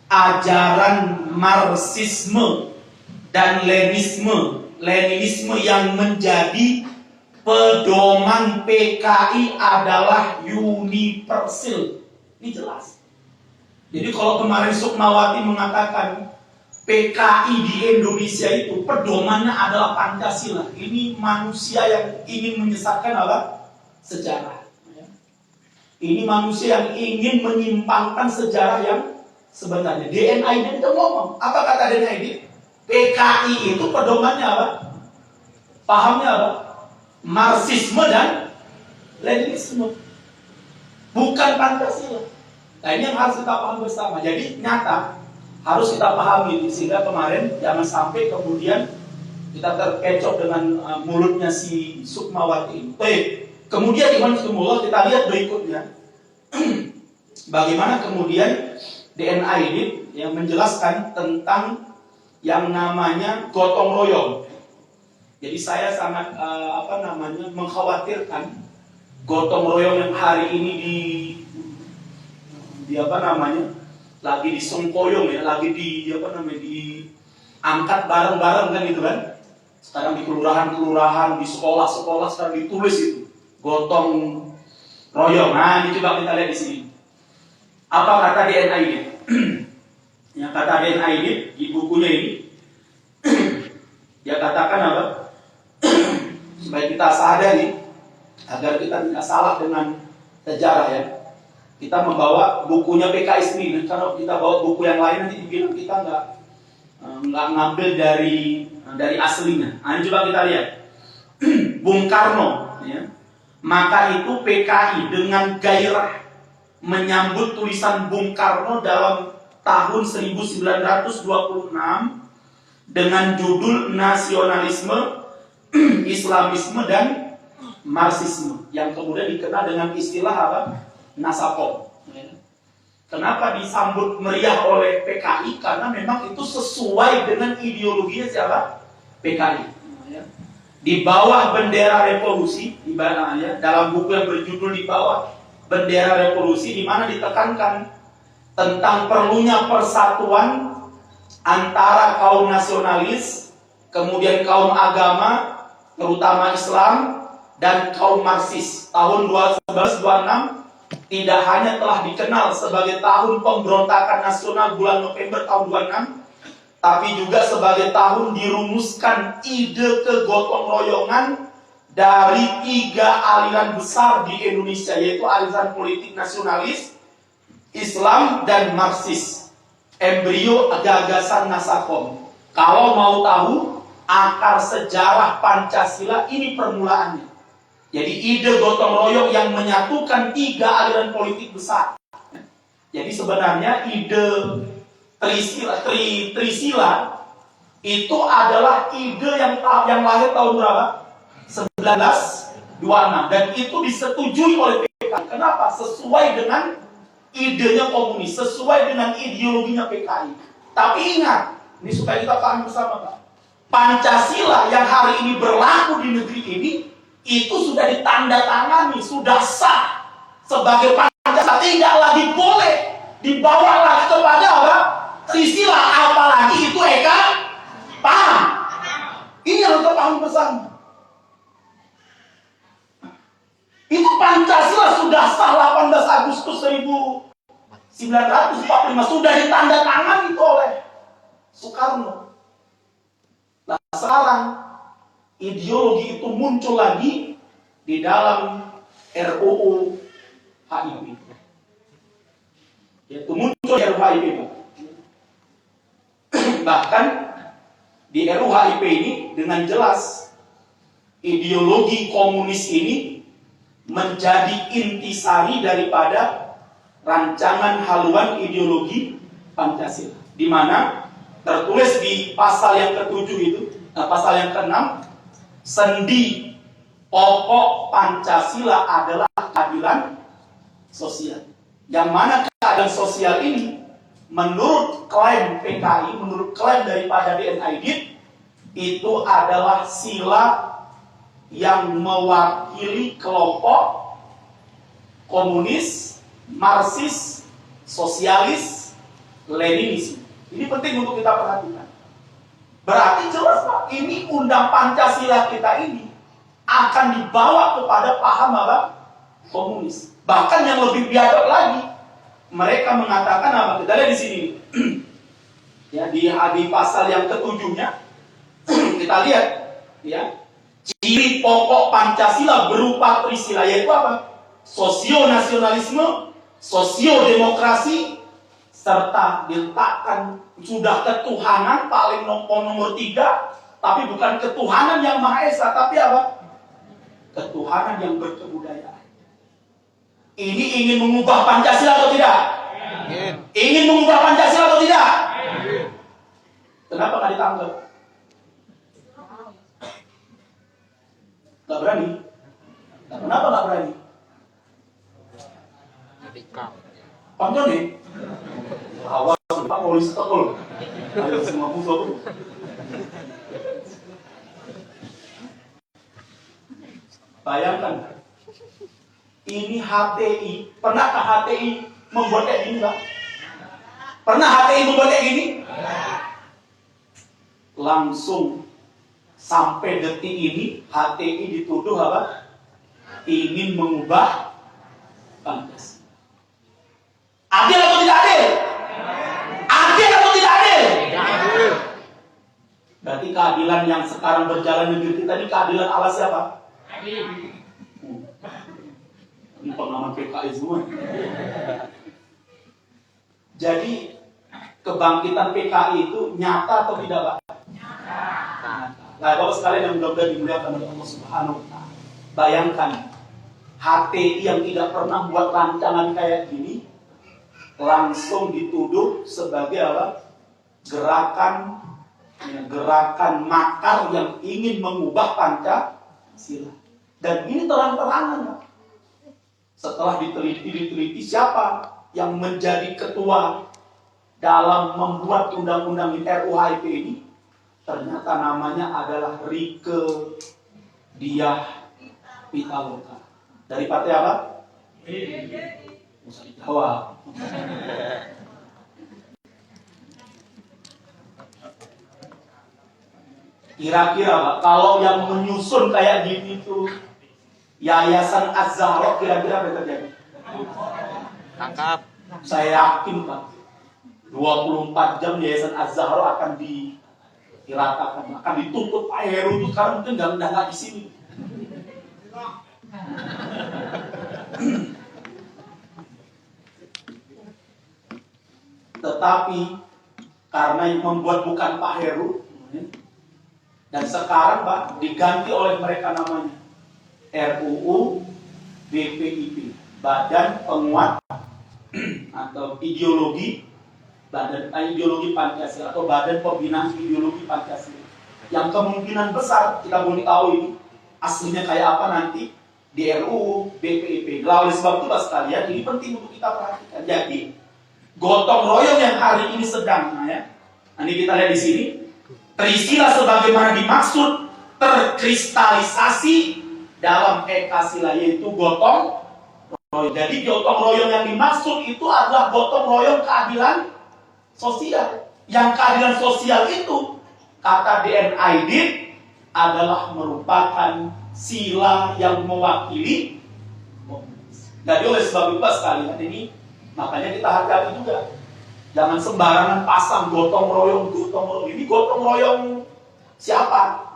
Ajaran Marxisme dan Leninisme yang menjadi pedoman PKI adalah universal. Ini jelas. Jadi kalau kemarin Sukmawati mengatakan PKI di Indonesia itu pedomannya adalah Pancasila, ini manusia yang ingin menyesatkan sejarah. Ini manusia yang ingin menyimpangkan sejarah yang sebenarnya. DNA itu ngomong, apa kata DNA itu? PKI itu pedomannya apa? Pahamnya apa? Marxisme dan Leninisme, bukan Pancasila. Nah ini yang harus kita paham bersama. Jadi nyata harus kita pahami, sehingga kemarin jangan sampai kemudian kita terkecoh dengan mulutnya si Sukmawati ini. Baik, kemudian Ikhwanullah kita lihat berikutnya. Bagaimana kemudian DNA ini yang menjelaskan tentang yang namanya gotong royong. Jadi saya sangat mengkhawatirkan gotong royong yang hari ini lagi disengkoyong ya, lagi diangkat bareng-bareng kan gitu kan. Sekarang di kelurahan-kelurahan, di sekolah-sekolah sekarang ditulis itu gotong royong. Nah, ini coba kita lihat di sini. Apa kata DNA ini? Yang kata DNA ini di bukunya ini, dia katakan apa? Supaya kita sadari agar kita tidak salah dengan sejarah ya. Kita membawa bukunya PKS ini, karena kita bawa buku yang lain nanti dibilang kita nggak ngambil dari aslinya. Nah, ini coba kita lihat. Bung Karno, ya. Maka itu PKI dengan gairah menyambut tulisan Bung Karno dalam tahun 1926 dengan judul Nasionalisme, Islamisme dan Marxisme yang kemudian dikenal dengan istilah apa? Nasakom. Kenapa disambut meriah oleh PKI? Karena memang itu sesuai dengan ideologinya siapa? PKI. Di bawah bendera revolusi, dalam buku yang berjudul Di Bawah Bendera Revolusi, di mana ditekankan tentang perlunya persatuan antara kaum nasionalis, kemudian kaum agama, terutama Islam, dan kaum Marxis. Tahun 1926 tidak hanya telah dikenal sebagai tahun pemberontakan nasional bulan November tahun 26, tapi juga sebagai tahun dirumuskan ide kegotong royongan dari 3 aliran besar di Indonesia, yaitu aliran politik nasionalis, Islam, dan Marxis. Embrio gagasan Nasakom. Kalau mau tahu akar sejarah Pancasila, ini permulaannya. Jadi ide gotong royong yang menyatukan 3 aliran politik besar. Jadi sebenarnya ide Trisila itu adalah ide yang lahir tahun berapa? 1926, dan itu disetujui oleh PKI. Kenapa? Sesuai dengan idenya komunis, sesuai dengan ideologinya PKI. Tapi ingat, ini supaya kita paham bersama, Pak. Pancasila yang hari ini berlaku di negeri ini itu sudah ditandatangani, sudah sah sebagai Pancasila, tidak lagi boleh dibawa lagi kepada apa? Trisila, apalagi itu paham. Ini yang kita paham bersama. Itu Pancasila sudah sah 18 Agustus 1945, sudah ditandatangani itu oleh Soekarno. Nah, sekarang ideologi itu muncul lagi di dalam RUU HIP. Yaitu muncul RUU HIP. Bahkan di RUU HIP ini dengan jelas ideologi komunis ini menjadi intisari daripada rancangan haluan ideologi Pancasila, di mana tertulis di pasal yang ke-7 itu, pasal yang ke-6, sendi pokok Pancasila adalah keadilan sosial. Yang mana keadilan sosial ini menurut klaim PKI, menurut klaim daripada DNID, itu adalah sila yang mewakili kelompok komunis, Marxis, sosialis, Leninisme. Ini penting untuk kita perhatikan. Berarti jelas Pak, ini undang Pancasila kita ini akan dibawa kepada paham apa? Komunis. Bahkan yang lebih biadab lagi, mereka mengatakan apa? Kita lihat di sini. Ya, di pasal yang ke-7-nya kita lihat, ya. Ciri pokok Pancasila berupa Trisila, yaitu apa? Sosio-nasionalisme, sosio-demokrasi, serta diletakkan sudah ketuhanan paling nomor 3, tapi bukan ketuhanan yang Maha Esa, tapi apa? Ketuhanan yang berkebudayaan. Ini ingin mengubah Pancasila atau tidak? Ingin mengubah Pancasila atau tidak? Kenapa nggak ditangkap? Nggak berani. Kenapa nggak berani? Panjang nih. Awas, Pak polisi tekul. Ada semua musuh. Bayangkan, ini HTI. Pernahkah HTI membuat kayak gini, Pak? Pernah HTI membuat kayak gini? Langsung sampai detik ini HTI dituduh apa? Ingin mengubah Pancasila. Adil atau tidak adil? Adil atau tidak adil? Berarti keadilan yang sekarang berjalan di negeri kita ini keadilan ala siapa? Ini pengalaman PKI semua. Jadi kebangkitan PKI itu nyata atau tidak, Pak? Nah, Bapak sekalian yang mudah-mudahan dimuliakan oleh Allah Subhanahu wa Ta'ala. Bayangkan HTI yang tidak pernah buat rancangan kayak gini langsung dituduh sebagai apa? Gerakan makar yang ingin mengubah Pancasila. Dan ini terang-terangan, Pak. Setelah diteliti siapa yang menjadi ketua dalam membuat undang-undang RUHP ini, ternyata namanya adalah Rieke Diah Pitaloka. Dari partai apa? Usah dijawab. Kira-kira, Pak, kalau yang menyusun kayak gini itu Yayasan Az-Zahra, kira-kira apa yang terjadi? Tangkap. Saya yakin, Pak, 24 jam Yayasan Az-Zahra akan diratakan, akan dituntut. Pak Heru itu sekarang mungkin nggak di sini. Tetapi karena yang membuat bukan Pak Heru, dan sekarang, Pak, diganti oleh mereka namanya RUU BPIP, Badan Penguat atau Ideologi Pancasila atau Badan Pembinaan Ideologi Pancasila. Yang kemungkinan besar kita boleh tahu ini aslinya kayak apa nanti di RUU BPIP. Oleh sebab itu, Pak sekalian, ini penting untuk kita perhatikan. Jadi gotong royong yang hari ini sedang, nanti kita lihat di sini, Trisila sebagaimana dimaksud terkristalisasi dalam Ekasila, yaitu gotong royong. Jadi gotong royong yang dimaksud itu adalah gotong royong keadilan sosial. Yang keadilan sosial itu, kata DNID, adalah merupakan sila yang mewakili. Jadi oleh sebab itu, Pak sekalian, ini makanya kita hati-hati juga. Jangan sembarangan pasang gotong royong. Ini gotong royong siapa?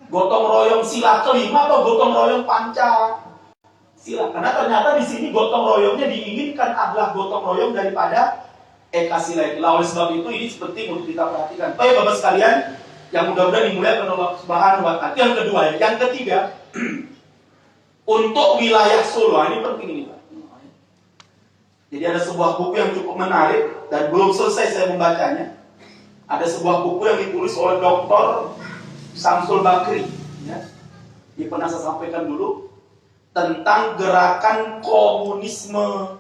Gotong royong sila kelima atau gotong royong Pancasila? Karena ternyata di sini gotong royongnya diinginkan adalah gotong royong daripada Ekasila itu. Oleh sebab itu ini penting untuk kita perhatikan. Baik, Bapak sekalian, yang mudah-mudahan dimuliakan oleh Allah Subhanahu wa Ta'ala. Yang kedua, yang ketiga, untuk wilayah Solo, ini penting ini, Pak. Jadi ada sebuah buku yang cukup menarik dan belum selesai saya membacanya. Ada sebuah buku yang ditulis oleh Dr. Samsul Bakri, Ini pernah saya sampaikan dulu tentang gerakan komunisme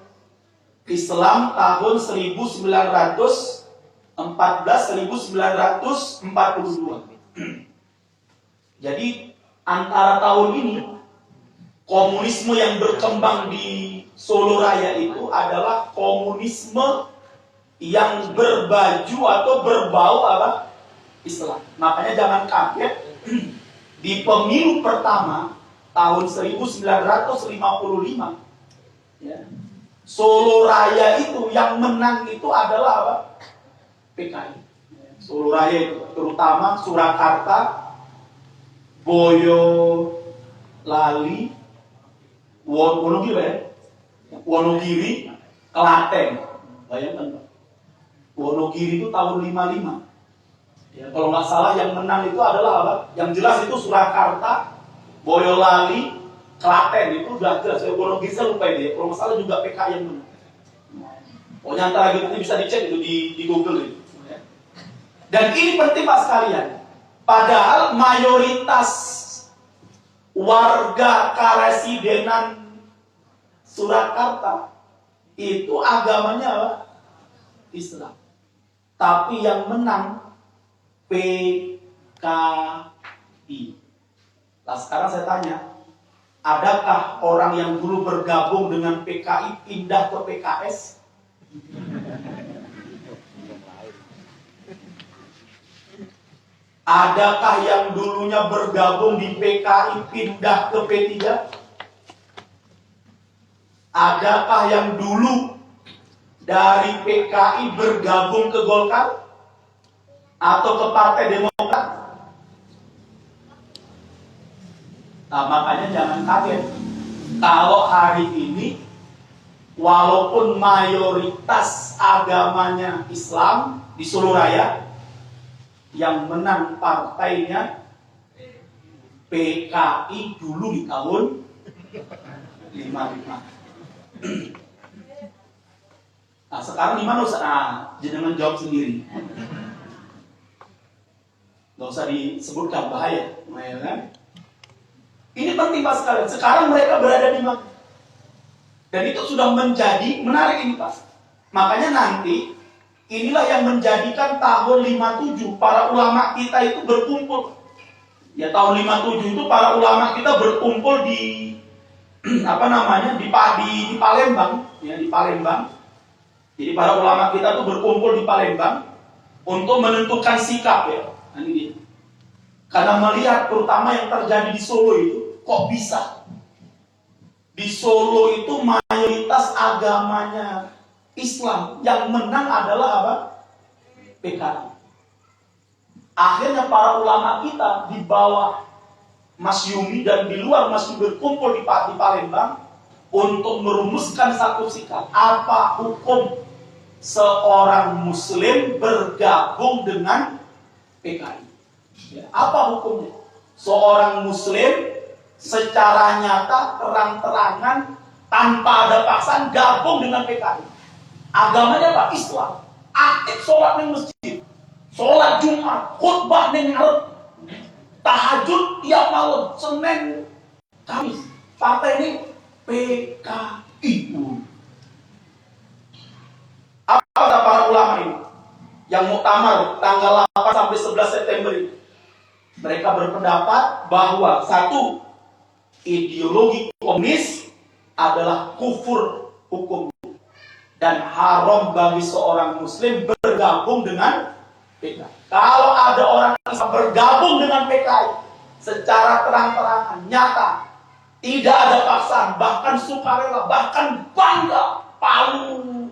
Islam tahun 1914-1942. Jadi antara tahun ini komunisme yang berkembang di Solo Raya itu adalah komunisme yang berbaju atau berbau apa? Islam. Makanya jangan kaget di pemilu pertama tahun 1955 Solo Raya itu yang menang itu adalah apa? PKI. Solo Raya itu terutama Surakarta, Boyolali, Wonogiri, Klaten. Bayangkan, Pak. Wonogiri itu tahun 55. Kalau nggak salah yang menang itu adalah apa? Yang jelas itu Surakarta, Boyolali, Klaten itu udah jelas. Wonogiri saya lupa ini. Kalau nggak salah juga PKI yang menang. Pokoknya antara gitu bisa dicek itu di Google itu. Dan ini penting Pak sekalian. Padahal mayoritas warga Karesidenan Surakarta itu agamanya apa? Islam. Tapi yang menang PKI. Nah sekarang saya tanya, adakah orang yang dulu bergabung dengan PKI pindah ke PKS? Adakah yang dulunya bergabung di PKI pindah ke P3? Adakah yang dulu dari PKI bergabung ke Golkar? Atau ke Partai Demokrat? Nah, makanya jangan kaget kalau hari ini walaupun mayoritas agamanya Islam di Sururaya, yang menang partainya PKI dulu di tahun 55. Nah sekarang di mana Ustaz? Nah, jenengan jawab sendiri. Gak usah disebutkan, bahaya, ya kan? Ini penting Pak sekalian. Sekarang mereka berada di mana? Dan itu sudah menjadi menarik ini Pak. Makanya nanti inilah yang menjadikan tahun 57 para ulama kita itu berkumpul. Ya tahun 57 itu para ulama kita berkumpul di apa namanya di Palembang, ya di Palembang. Jadi para ulama kita tuh berkumpul di Palembang untuk menentukan sikap ya. Nah, ini dia. Karena melihat terutama yang terjadi di Solo itu, kok bisa? Di Solo itu mayoritas agamanya Islam, yang menang adalah apa? PKI. Akhirnya para ulama kita di bawah Mas Yumi dan di luar Mas Yumi berkumpul di Palembang untuk merumuskan satu sikap. Apa hukum seorang Muslim bergabung dengan PKI? Ya, apa hukumnya? Seorang Muslim secara nyata, terang-terangan, tanpa ada paksaan gabung dengan PKI. Agamanya apa? Islam. Aktif sholat di masjid, sholat Jumat, khutbah di ngarep, tahajud tiap malam, Senin, Kamis. Partai ini PKI. Apa kata para ulama ini? Yang muktamar tanggal 8 sampai 11 September ini. Mereka berpendapat bahwa satu, ideologi komunis adalah kufur hukum dan haram bagi seorang Muslim bergabung dengan PKI. Kalau ada orang Islam bergabung dengan PKI secara terang-terangan, nyata, tidak ada paksaan, bahkan sukarela, bahkan bangga, palu.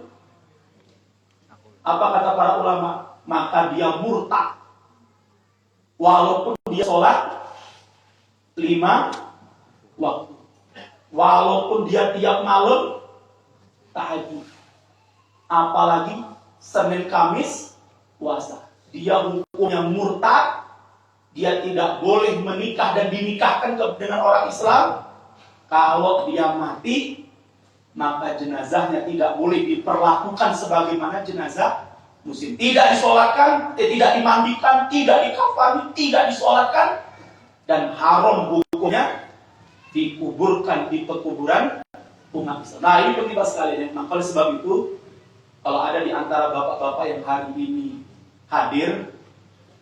Apa kata para ulama? Maka dia murtad. Walaupun dia sholat 5 waktu, walaupun dia tiap malam tahajud, apalagi Senin Kamis puasa, dia hukumnya murtad. Dia tidak boleh menikah dan dinikahkan dengan orang Islam. Kalau dia mati, maka jenazahnya tidak boleh diperlakukan sebagaimana jenazah Muslim. Tidak disolatkan, tidak dimandikan, tidak dikafani, tidak disolatkan, dan haram hukumnya dikuburkan di pekuburan umat Islam. Nah ini penting sekali ya. Maka oleh sebab itu, kalau ada di antara bapak-bapak yang hari ini hadir,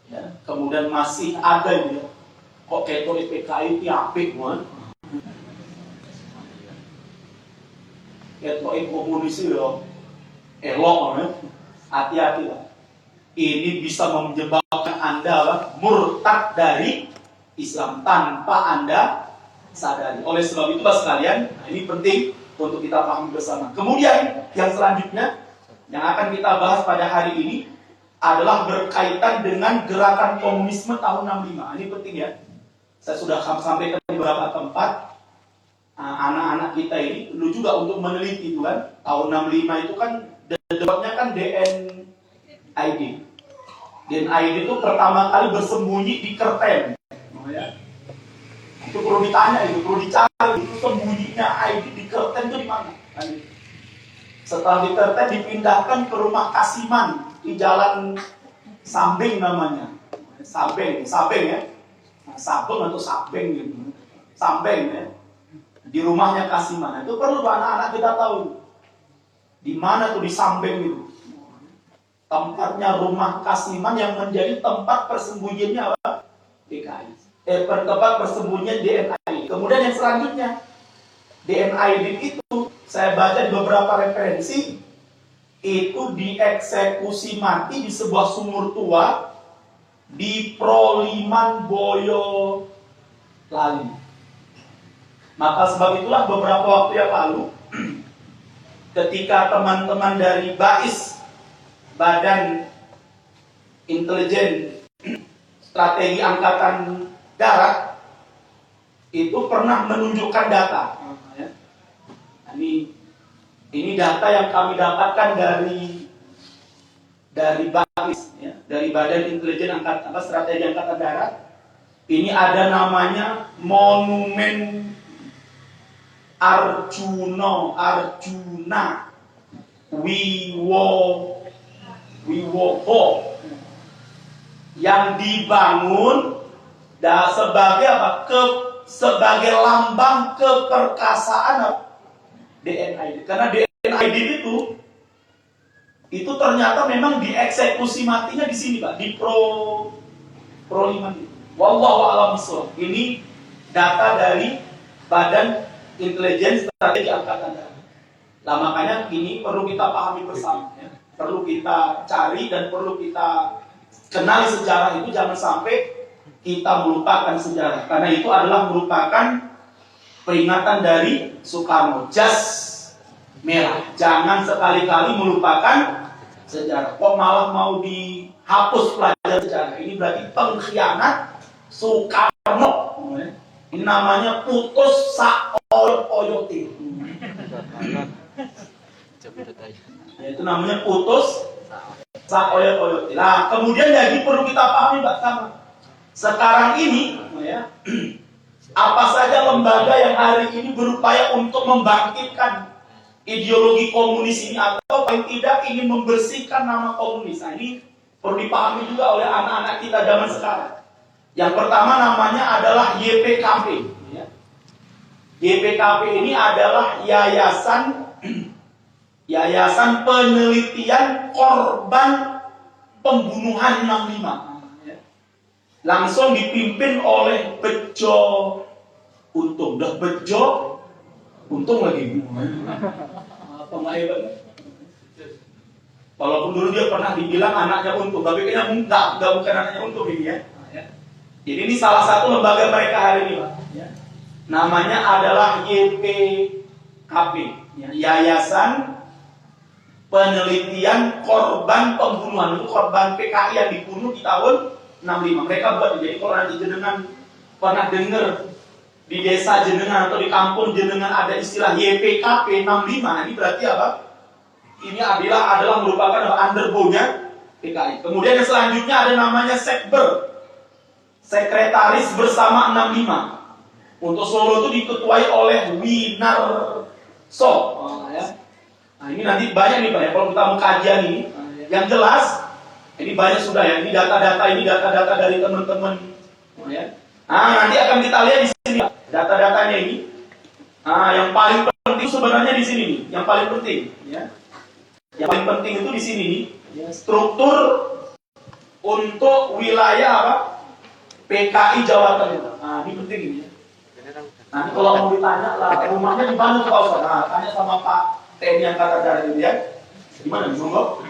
ya, kemudian masih ada ya, kok ketua PKI itu apik man, ketua komunis itu elok man. Hati-hati lah. Ini bisa menyebabkan Anda murtad dari Islam tanpa Anda sadari. Oleh sebab itu Bapak sekalian, ini penting untuk kita pahami bersama. Kemudian yang selanjutnya yang akan kita bahas pada hari ini adalah berkaitan dengan gerakan komunisme tahun 65. Ini penting ya. Saya sudah sampaikan di beberapa tempat. Anak-anak kita ini perlu juga untuk meneliti itu kan. Tahun 65 itu kan debatnya kan DNID. DNID itu pertama kali bersembunyi di Kerten. Ya. Itu perlu ditanya, itu perlu dicari. Itu sembunyinya ID di Kerten itu di mana? Setelah di Kerten dipindahkan ke rumah Kasiman di Jalan Sambeng namanya. Sabeng ya. Nah, Sabeng atau Sabeng gitu. Sambeng ya. Di rumahnya Kasiman. Itu perlu anak-anak kita tahu. Di mana tuh di Sambeng itu? Tempatnya rumah Kasiman yang menjadi tempat persembunyiannya apa? DKI. Tempat persembunyian DNI. Kemudian yang selanjutnya, DNI itu saya baca di beberapa referensi itu dieksekusi mati di sebuah sumur tua di Proliman Boyolali. Maka sebab itulah beberapa waktu yang lalu ketika teman-teman dari BAIS, Badan Intelijen Strategi Angkatan Darat, itu pernah menunjukkan data. Ini data yang kami dapatkan dari BAIS, ya, dari Badan Intelijen Strategi Angkatan Darat. Ini ada namanya Monumen Arjuna Wiwoho yang dibangun sebagai apa? Sebagai lambang keperkasaan DNI. Karena DNI itu ternyata memang dieksekusi matinya di sini, Pak, di Proliman. Wallahu a'lam bishawab. Ini data dari Badan Intelijen Strategi Angkatan Darat. Nah, makanya ini perlu kita pahami bersama, ya. Perlu kita cari dan perlu kita kenali sejarah itu, jangan sampai kita melupakan sejarah. Karena itu adalah merupakan peringatan dari Soekarno, jas merah. Jangan sekali-kali melupakan sejarah. Kok malah mau dihapus pelajaran sejarah? Ini berarti pengkhianat Soekarno. Ini namanya putus saoyote. Itu namanya putus saoyote. Nah, kemudian jadi perlu kita pahami, Pak, sama. Sekarang ini, ya, apa saja lembaga yang hari ini berupaya untuk membangkitkan ideologi komunis ini atau paling tidak ingin membersihkan nama komunis. Nah, ini perlu dipahami juga oleh anak-anak kita zaman sekarang. Yang pertama namanya adalah YPKP. Ya. YPKP ini adalah Yayasan Penelitian Korban Pembunuhan 65. Ya. Langsung dipimpin oleh Bejo Untung. Udah Bejo Untung lagi. Pemain. Walaupun dulu dia pernah dibilang anaknya Untung, tapi kayaknya enggak bukan anaknya Untung ini, ya. Jadi ini salah satu lembaga mereka hari ini, Pak. Ya. Namanya adalah YPKP, ya. Yayasan Penelitian Korban Pembunuhan. Itu korban PKI yang dibunuh di tahun 65. Mereka buat, jadi kalau nanti jenengan pernah dengar di desa jenengan atau di kampung jenengan ada istilah YPKP 65, ini berarti apa? Ini adalah merupakan underbone-nya PKI. Kemudian yang selanjutnya ada namanya Sekber, Sekretaris Bersama 65. Untuk Solo itu diketuai oleh Winarso. Ya. Nah, ini nanti banyak nih, Pak, ya, kalau kita mau kajian ini. Yang jelas, ini banyak sudah, ya. Ini data-data dari teman-teman. Ya. Nah, nanti akan kita lihat di sini, Pak, data-datanya ini. Nah, yang paling penting sebenarnya di sini nih, yang paling penting, ya. Yang paling penting itu di sini nih, ya, struktur untuk wilayah apa? PKI Jawa Tengah. Nah, ini penting ini, ya. Nanti kalau mau ditanya lah, rumahnya di mana tuh, Pak Ustaz? Nah, tanya sama Pak TNI Angkatan Darat itu, ya. Di mana, Monggo?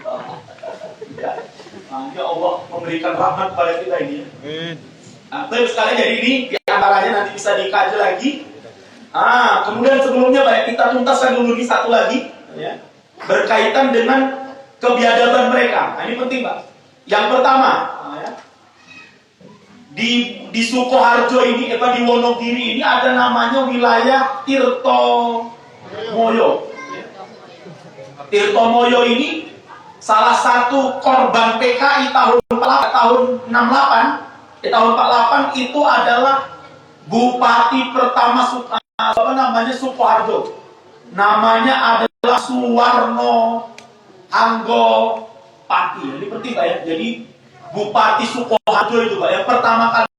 Ya. Nah, ya Allah memberikan rahmat pada kita ini, ya. Nah, terus sekali jadi ini diantaranya nanti bisa dikaji lagi. Kemudian sebelumnya, Pak, kita tuntaskan dulu ini satu lagi, ya, berkaitan dengan kebiadaban mereka. Nah, ini penting, Pak. Yang pertama, ya, di Sukoharjo ini, di Wonogiri ini ada namanya wilayah Tirtomoyo. Tirtomoyo ini salah satu korban PKI tahun 68. Tahun 48 itu adalah Bupati pertama Sukoharjo. Namanya adalah Suwarno Anggopati. Ini penting, Pak, ya. Jadi Bupati Sukoharjo itu Pak, yang pertama kali